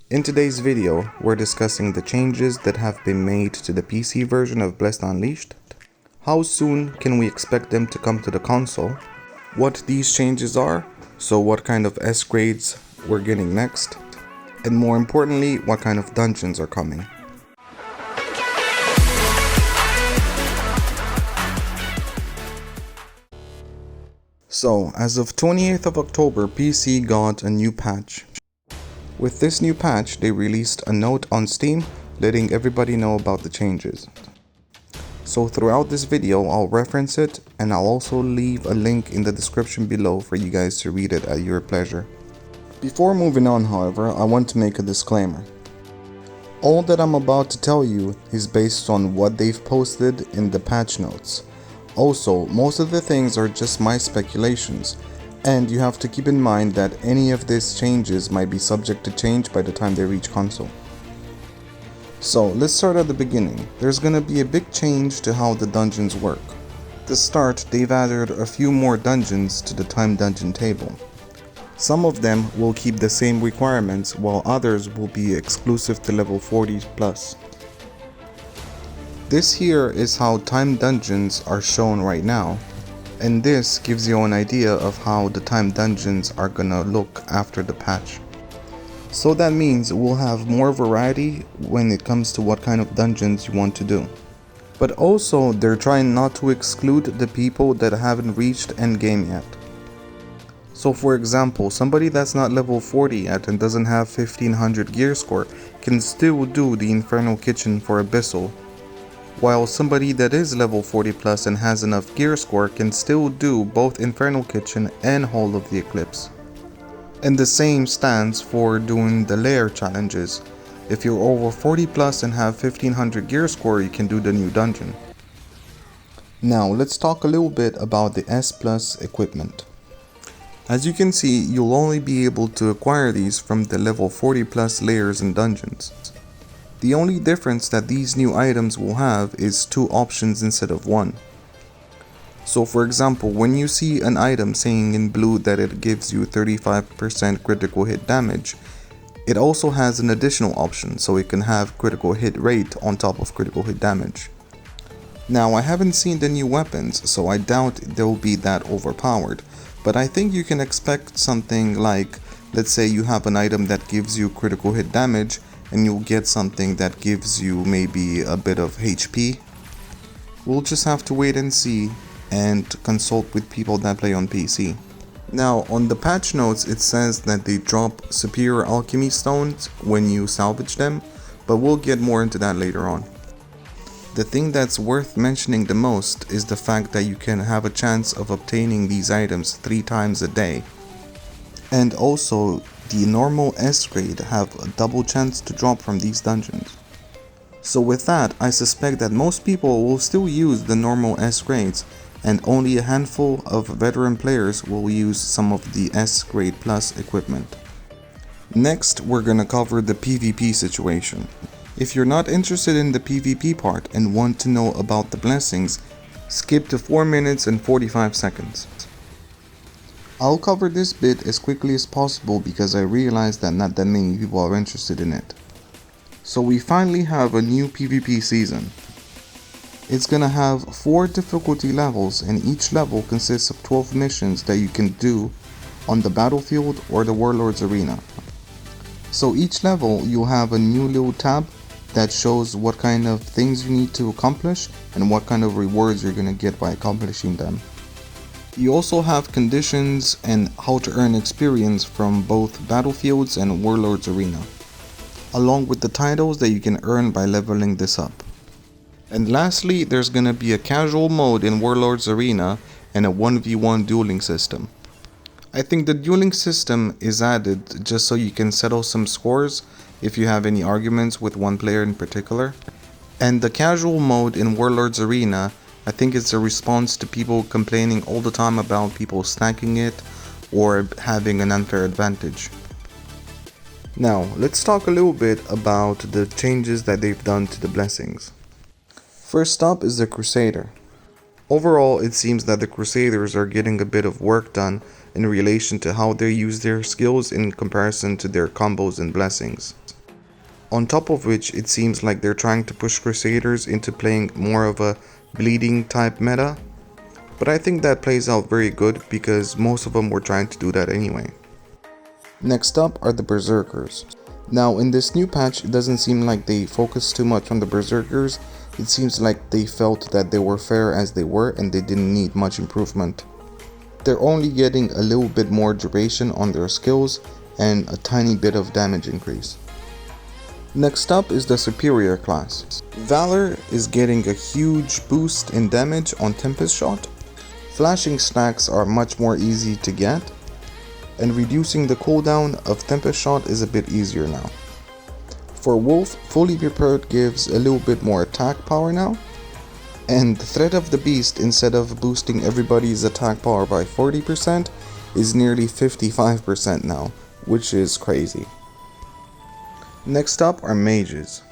In today's video, we're discussing the changes that have been made to the PC version of Blessed Unleashed. How soon can we expect them to come to the console? What these changes are, so what kind of S grades we're getting next, and more importantly, what kind of dungeons are coming. So, as of 28th of October, PC got a new patch. With this new patch, they released a note on Steam letting everybody know about the changes. So throughout this video, I'll reference it, and I'll also leave a link in the description below for you guys to read it at your pleasure. Before moving on, however, I want to make a disclaimer. All that I'm about to tell you is based on what they've posted in the patch notes. Also, most of the things are just my speculations, and you have to keep in mind that any of these changes might be subject to change by the time they reach console. So let's start at the beginning. There's gonna be a big change to how the dungeons work. To start, they've added a few more dungeons to the time dungeon table. Some of them will keep the same requirements, while others will be exclusive to level 40 plus. This here is how time dungeons are shown right now, and this gives you an idea of how the time dungeons are gonna look after the patch. So that means we'll have more variety when it comes to what kind of dungeons you want to do. But also, they're trying not to exclude the people that haven't reached endgame yet. So for example, somebody that's not level 40 yet and doesn't have 1500 gear score can still do the Infernal Kitchen for Abyssal, while somebody that is level 40 plus and has enough gear score can still do both Infernal Kitchen and Hall of the Eclipse. And the same stands for doing the lair challenges. If you're over 40 plus and have 1500 gear score, you can do the new dungeon. Now let's talk a little bit about the S plus equipment. As you can see, you'll only be able to acquire these from the level 40 plus lairs and dungeons. The only difference that these new items will have is 2 options instead of 1. So for example, when you see an item saying in blue that it gives you 35% critical hit damage, it also has an additional option, so it can have critical hit rate on top of critical hit damage. Now I haven't seen the new weapons, so I doubt they'll be that overpowered, but I think you can expect something like, let's say you have an item that gives you critical hit damage, and you'll get something that gives you maybe a bit of HP. We'll just have to wait and see and consult with people that play on PC. Now on the patch notes it says that they drop superior alchemy stones when you salvage them, but we'll get more into that later on. The thing that's worth mentioning the most is the fact that you can have a chance of obtaining these items 3 times a day. And also, the normal S grade have a double chance to drop from these dungeons. So with that, I suspect that most people will still use the normal S grades, and only a handful of veteran players will use some of the S grade plus equipment. Next, we're gonna cover the PvP situation. If you're not interested in the PvP part and want to know about the blessings, skip to 4 minutes and 45 seconds. I'll cover this bit as quickly as possible because I realize that not that many people are interested in it. So we finally have a new PvP season. It's gonna have 4 difficulty levels, and each level consists of 12 missions that you can do on the battlefield or the Warlord's Arena. So each level you'll have a new little tab that shows what kind of things you need to accomplish and what kind of rewards you're gonna get by accomplishing them. You also have conditions and how to earn experience from both battlefields and Warlord's Arena, along with the titles that you can earn by leveling this up. And lastly, there's gonna be a casual mode in Warlord's Arena and a 1v1 dueling system. I think the dueling system is added just so you can settle some scores if you have any arguments with one player in particular. And the casual mode in Warlord's Arena, I think it's a response to people complaining all the time about people stacking it or having an unfair advantage. Now, let's talk a little bit about the changes that they've done to the blessings. First up is the Crusader. Overall, it seems that the Crusaders are getting a bit of work done in relation to how they use their skills in comparison to their combos and blessings. On top of which, it seems like they're trying to push Crusaders into playing more of a bleeding type meta. But I think that plays out very good because most of them were trying to do that anyway. Next up are the Berserkers. Now in this new patch, it doesn't seem like they focused too much on the Berserkers. It seems like they felt that they were fair as they were and they didn't need much improvement. They're only getting a little bit more duration on their skills and a tiny bit of damage increase. Next up is the Superior class. Valor is getting a huge boost in damage on Tempest Shot. Flashing stacks are much more easy to get. And reducing the cooldown of Tempest Shot is a bit easier now. For Wolf, Fully Prepared gives a little bit more attack power now. And the Threat of the Beast, instead of boosting everybody's attack power by 40%, is nearly 55% now, which is crazy. Next up are Mages.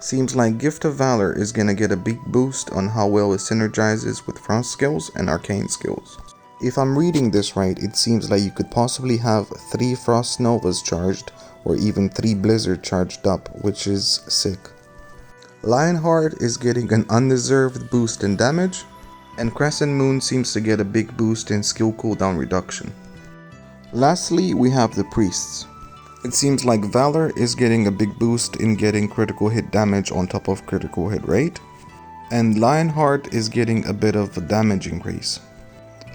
Seems like Gift of Valor is gonna get a big boost on how well it synergizes with Frost skills and Arcane skills. If I'm reading this right, it seems like you could possibly have 3 Frost Novas charged or even 3 Blizzard charged up, which is sick. Lionheart is getting an undeserved boost in damage, and Crescent Moon seems to get a big boost in skill cooldown reduction. Lastly, we have the Priests. It seems like Valor is getting a big boost in getting critical hit damage on top of critical hit rate, and Lionheart is getting a bit of a damage increase.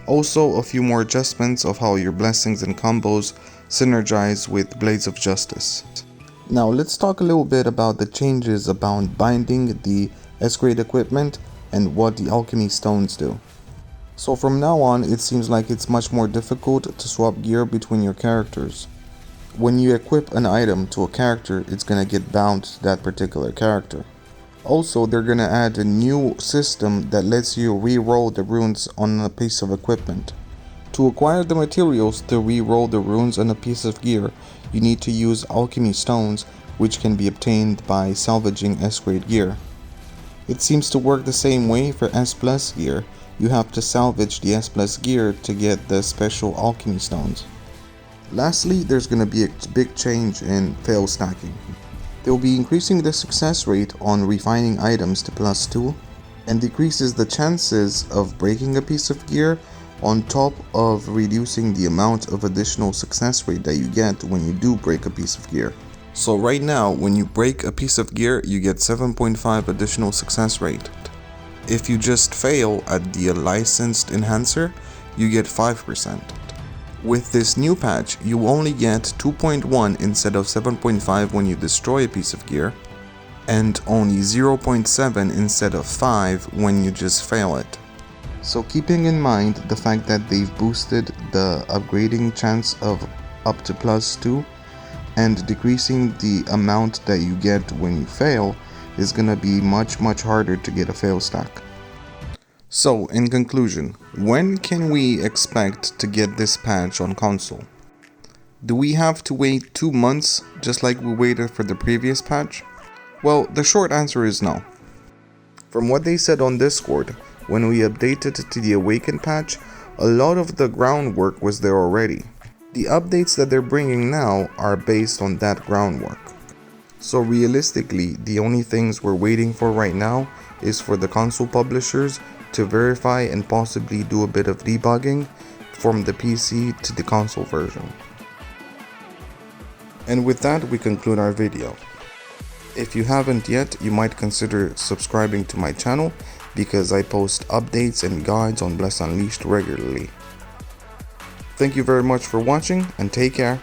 Also, a few more adjustments of how your blessings and combos synergize with Blades of Justice. Now let's talk a little bit about the changes about binding the S-grade equipment and what the alchemy stones do. So from now on, it seems like it's much more difficult to swap gear between your characters. When you equip an item to a character, it's gonna get bound to that particular character. Also, they're gonna add a new system that lets you re-roll the runes on a piece of equipment. To acquire the materials to re-roll the runes on a piece of gear, you need to use alchemy stones, which can be obtained by salvaging S-grade gear. It seems to work the same way for S+ gear. You have to salvage the S+ gear to get the special alchemy stones. Lastly, there's gonna be a big change in fail stacking. They will be increasing the success rate on refining items to +2 and decreases the chances of breaking a piece of gear, on top of reducing the amount of additional success rate that you get when you do break a piece of gear. So right now, when you break a piece of gear, you get 7.5 additional success rate. If you just fail at the licensed enhancer, you get 5%. With this new patch, you only get 2.1 instead of 7.5 when you destroy a piece of gear, and only 0.7 instead of 5 when you just fail it. So keeping in mind the fact that they've boosted the upgrading chance of up to +2 and decreasing the amount that you get when you fail is gonna be much harder to get a fail stack. So in conclusion, when can we expect to get this patch on console? Do we have to wait 2 months just like we waited for the previous patch? Well, the short answer is no. From what they said on Discord, when we updated to the Awaken patch, a lot of the groundwork was there already. The updates that they're bringing now are based on that groundwork. So realistically, the only things we're waiting for right now is for the console publishers to verify and possibly do a bit of debugging from the PC to the console version. And with that, we conclude our video. If you haven't yet, you might consider subscribing to my channel because I post updates and guides on Bless Unleashed regularly. Thank you very much for watching and take care.